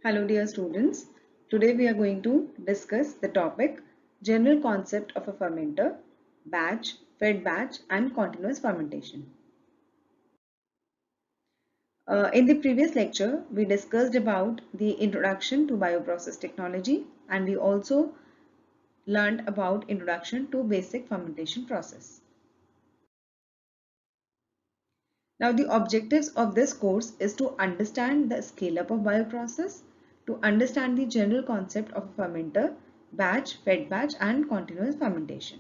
Hello dear students, today we are going to discuss the topic general concept of a fermenter, batch, fed batch and continuous fermentation. In the previous lecture, we discussed about the introduction to bioprocess technology and we also learned about introduction to basic fermentation process. Now the objectives of this course is to understand the scale up of bioprocess, to understand the general concept of a fermenter, batch, fed batch and continuous fermentation.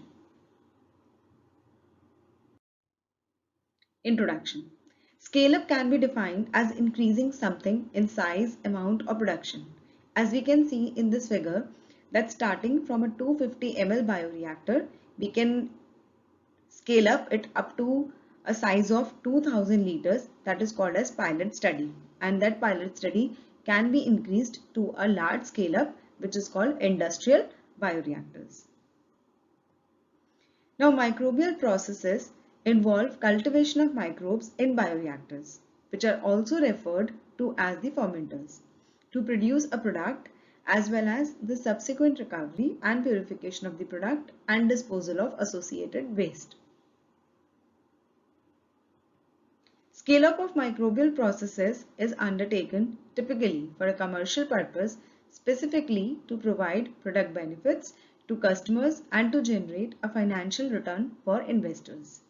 Introduction. Scale up can be defined as increasing something in size, amount or production. As we can see in this figure that starting from a 250 ml bioreactor, we can scale it up to a size of 2000 liters, that is called as pilot study, and that pilot study can be increased to a large scale up which is called industrial bioreactors. Now microbial processes involve cultivation of microbes in bioreactors, which are also referred to as the fermenters, to produce a product as well as the subsequent recovery and purification of the product and disposal of associated waste. Scale-up of microbial processes is undertaken typically for a commercial purpose, specifically to provide product benefits to customers and to generate a financial return for investors.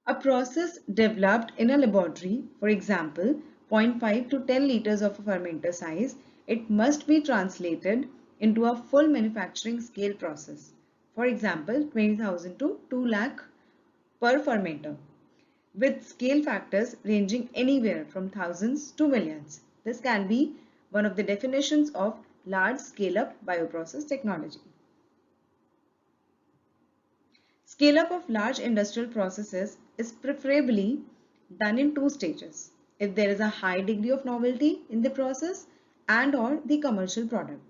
A process developed in a laboratory, for example, zero point 0.5 to 10 liters of a fermenter size, it must be translated into a full manufacturing scale process. For example, 20,000 to 2 lakh per fermenter, with scale factors ranging anywhere from thousands to millions. This can be one of the definitions of large scale-up bioprocess technology. Scale-up of large industrial processes is preferably done in two stages: if there is a high degree of novelty in the process and or the commercial product.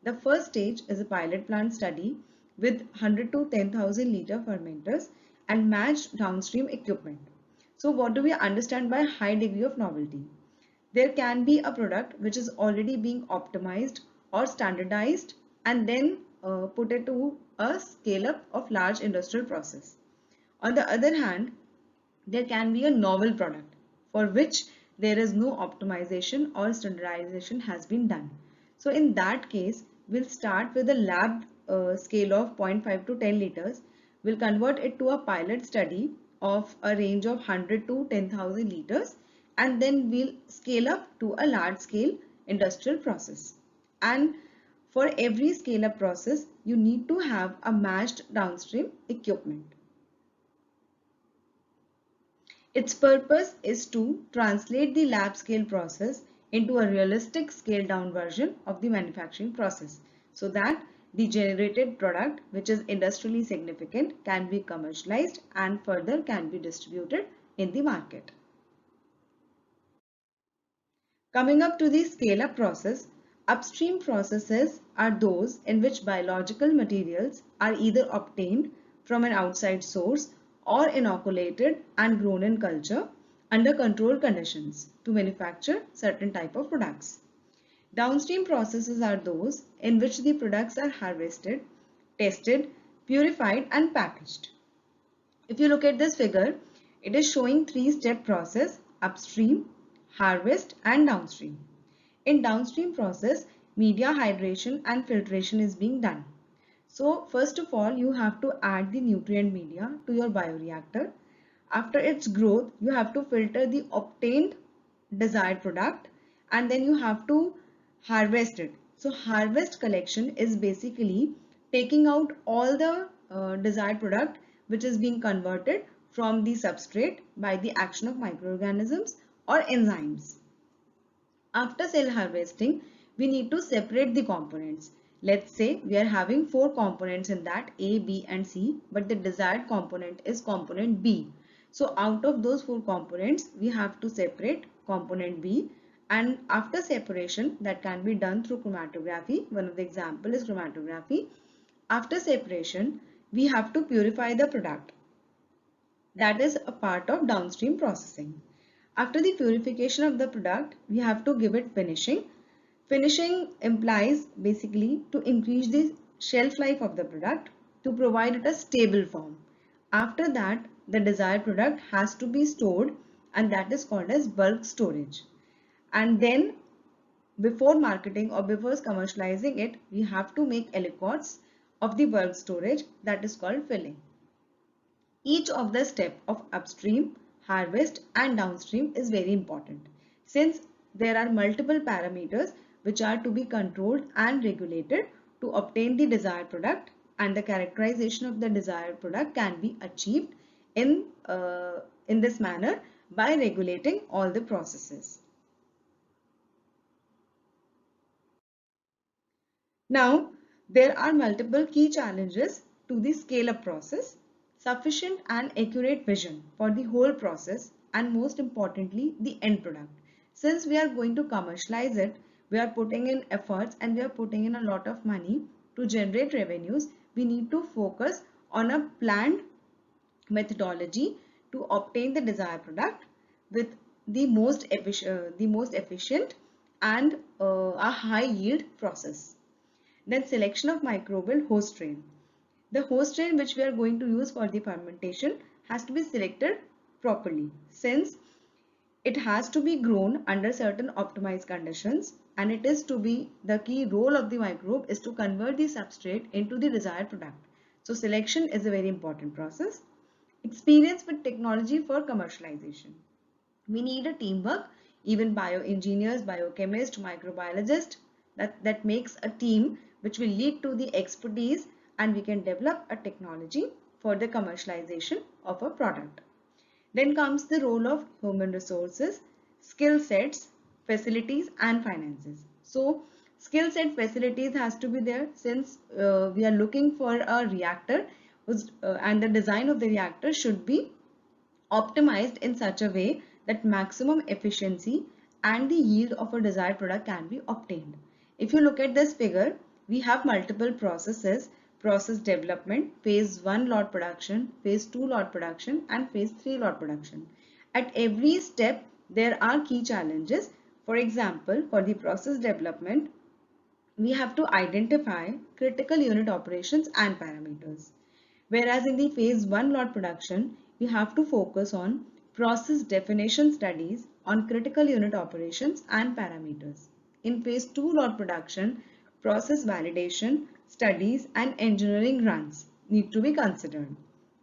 The first stage is a pilot plant study with 100 to 10,000 liter fermenters and matched downstream equipment. So what do we understand by high degree of novelty? There can be a product which is already being optimized or standardized and then put it to a scale up of large industrial process. On the other hand, there can be a novel product for which there is no optimization or standardization has been done. So in that case, we'll start with a lab scale of 0.5 to 10 liters. We'll convert it to a pilot study of a range of 100 to 10,000 liters, and then we'll scale up to a large scale industrial process. And for every scale up process, you need to have a matched downstream equipment. Its purpose is to translate the lab scale process into a realistic scaled down version of the manufacturing process so that the generated product, which is industrially significant, can be commercialized and further can be distributed in the market. Coming up to the scale up process, upstream processes are those in which biological materials are either obtained from an outside source or inoculated and grown in culture under controlled conditions to manufacture certain type of products. Downstream processes are those in which the products are harvested, tested, purified and packaged. If you look at this figure, it is showing three-step process: upstream, harvest and downstream. In downstream process, media hydration and filtration is being done. So first of all, you have to add the nutrient media to your bioreactor. After its growth, you have to filter the obtained desired product and then you have to harvest it. So harvest collection is basically taking out all the desired product which is being converted from the substrate by the action of microorganisms or enzymes. After cell harvesting, we need to separate the components. Let's say we are having 4 components in that A, B and C, but the desired component is component B. So out of those 4 components, we have to separate component B, and after separation, that can be done through chromatography. One of the example is chromatography. After separation, we have to purify the product. That is a part of downstream processing. After the purification of the product, we have to give it finishing. Finishing implies basically to increase the shelf life of the product to provide it a stable form. After that, the desired product has to be stored, and that is called as bulk storage. And then before marketing or before commercializing it, we have to make aliquots of the bulk storage, that is called filling. Each of the step of upstream, harvest and downstream is very important, since there are multiple parameters which are to be controlled and regulated to obtain the desired product, and the characterization of the desired product can be achieved in this manner by regulating all the processes. Now, there are multiple key challenges to the scale-up process: sufficient and accurate vision for the whole process, and most importantly, the end product. Since we are going to commercialize it, we are putting in efforts and we are putting in a lot of money to generate revenues. We need to focus on a planned methodology to obtain the desired product with the most efficient and a high yield process. Then selection of microbial host strain. The host strain which we are going to use for the fermentation has to be selected properly, since it has to be grown under certain optimized conditions, and it is to be the key role of the microbe is to convert the substrate into the desired product. So selection is a very important process. Experience with technology for commercialization. We need a teamwork, even bioengineers, biochemists, microbiologists, that makes a team which will lead to the expertise, and we can develop a technology for the commercialization of a product. Then comes the role of human resources, skill sets, facilities and finances. So skill set, facilities has to be there, since we are looking for a reactor and the design of the reactor should be optimized in such a way that maximum efficiency and the yield of a desired product can be obtained. If you look at this figure, we have multiple processes: process development, phase 1 lot production, phase 2 lot production and phase 3 lot production. At every step, there are key challenges. For example, for the process development, we have to identify critical unit operations and parameters. Whereas in the phase 1 lot production, we have to focus on process definition studies on critical unit operations and parameters. In phase 2 lot production, process validation studies and engineering runs need to be considered.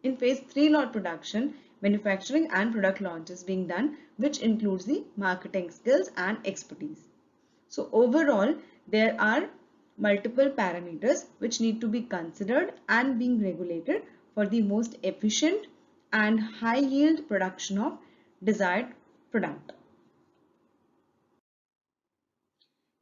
In phase 3 lot production, manufacturing and product launch is being done, which includes the marketing skills and expertise. So overall, there are multiple parameters which need to be considered and being regulated for the most efficient and high yield production of desired product.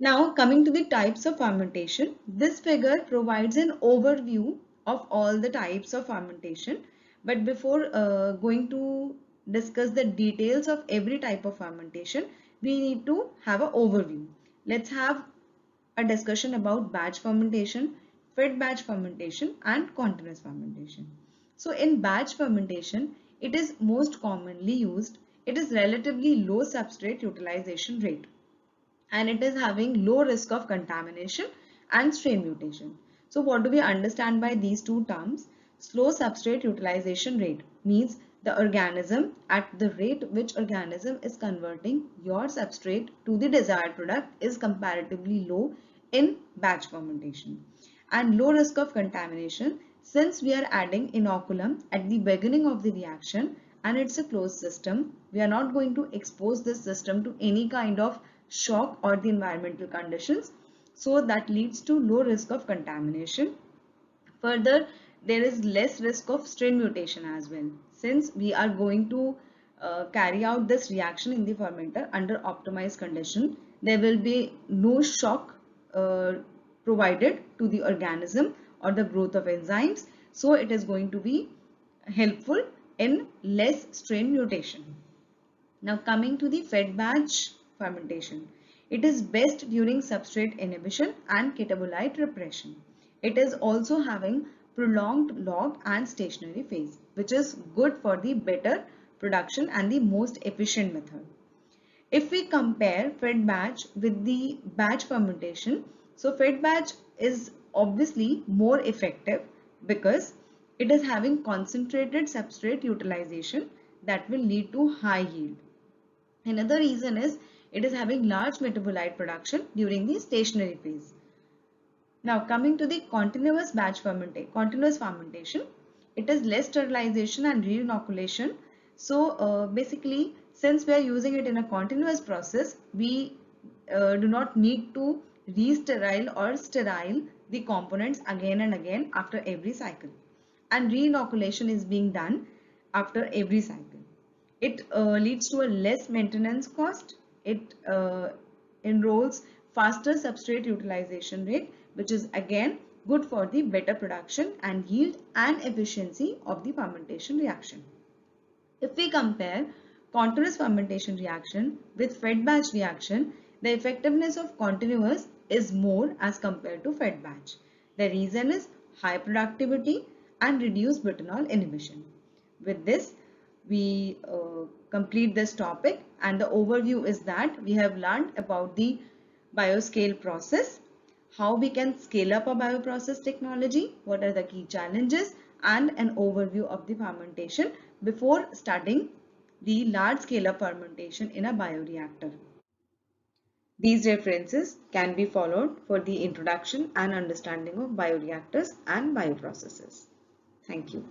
Now coming to the types of fermentation, this figure provides an overview of all the types of fermentation. But before going to discuss the details of every type of fermentation, we need to have an overview. Let's have a discussion about batch fermentation, fed batch fermentation and continuous fermentation. So in batch fermentation, it is most commonly used. It is relatively low substrate utilization rate, and it is having low risk of contamination and strain mutation. So what do we understand by these two terms? Slow substrate utilization rate means the organism, at the rate which organism is converting your substrate to the desired product, is comparatively low in batch fermentation. And low risk of contamination, since we are adding inoculum at the beginning of the reaction and it's a closed system, we are not going to expose this system to any kind of shock or the environmental conditions, so that leads to low risk of contamination. Further, there is less risk of strain mutation as well, since we are going to carry out this reaction in the fermenter under optimized condition. There will be no shock provided to the organism or the growth of enzymes, so it is going to be helpful in less strain mutation. Now coming to the fed batch fermentation. It is best during substrate inhibition and catabolite repression. It is also having prolonged log and stationary phase, which is good for the better production and the most efficient method. If we compare fed batch with the batch fermentation, so fed batch is obviously more effective because it is having concentrated substrate utilization that will lead to high yield. Another reason is it is having large metabolite production during the stationary phase. Now coming to the continuous fermentation, it is less sterilization and re-inoculation. So basically, since we are using it in a continuous process, we do not need to re-sterile or sterile the components again and again after every cycle. And re-inoculation is being done after every cycle. It leads to a less maintenance cost. It enrolls faster substrate utilization rate, which is again good for the better production and yield and efficiency of the fermentation reaction. If we compare continuous fermentation reaction with fed batch reaction, the effectiveness of continuous is more as compared to fed batch. The reason is high productivity and reduced butanol inhibition. With this, we complete this topic, and the overview is that we have learned about the bioscale process, how we can scale up a bioprocess technology, what are the key challenges, and an overview of the fermentation before studying the large scale of fermentation in a bioreactor. These references can be followed for the introduction and understanding of bioreactors and bioprocesses. Thank you.